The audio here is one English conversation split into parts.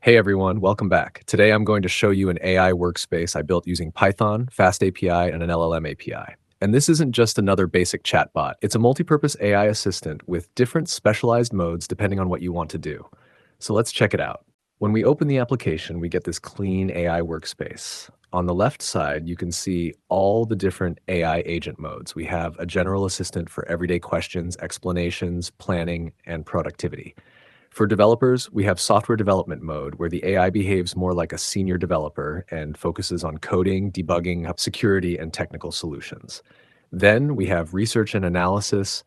Hey everyone, welcome back. Today I'm going to show you an AI workspace I built using Python, FastAPI, and an LLM API. And this isn't just another basic chatbot. It's a multi-purpose AI assistant with different specialized modes depending on what you want to do. So let's check it out. When we open the application, we get this clean AI workspace. On the left side, you can see all the different AI agent modes. We have a general assistant for everyday questions, explanations, planning, and productivity. For developers, we have software development mode, where the AI behaves more like a senior developer and focuses on coding, debugging, security, and technical solutions. Then we have research and analysis,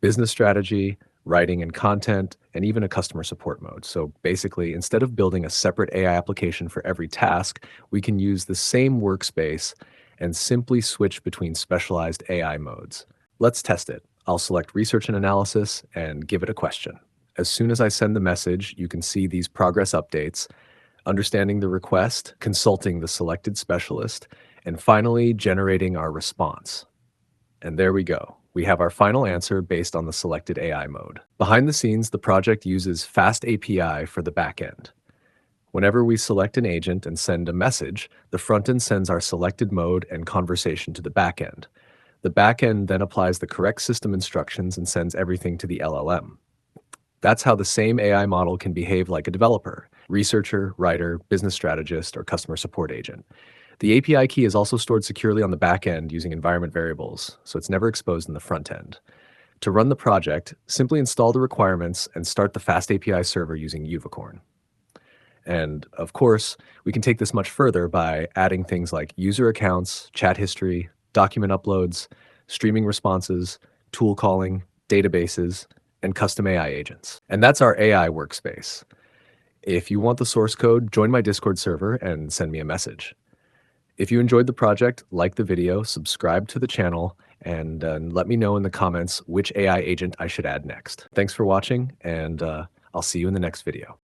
business strategy, writing and content, and even a customer support mode. So basically, instead of building a separate AI application for every task, we can use the same workspace and simply switch between specialized AI modes. Let's test it. I'll select research and analysis and give it a question. As soon as I send the message, you can see these progress updates, understanding the request, consulting the selected specialist, and finally generating our response. And there we go. We have our final answer based on the selected AI mode. Behind the scenes, the project uses FastAPI for the backend. Whenever we select an agent and send a message, the frontend sends our selected mode and conversation to the backend. The backend then applies the correct system instructions and sends everything to the LLM. That's how the same AI model can behave like a developer, researcher, writer, business strategist, or customer support agent. The API key is also stored securely on the back end using environment variables, so it's never exposed in the front end. To run the project, simply install the requirements and start the FastAPI server using Unicorn. And of course, we can take this much further by adding things like user accounts, chat history, document uploads, streaming responses, tool calling, databases, and custom AI agents. And that's our AI workspace. If you want the source code, join my Discord server and send me a message. If you enjoyed the project, like the video, subscribe to the channel, and let me know in the comments which AI agent I should add next. Thanks for watching, and I'll see you in the next video.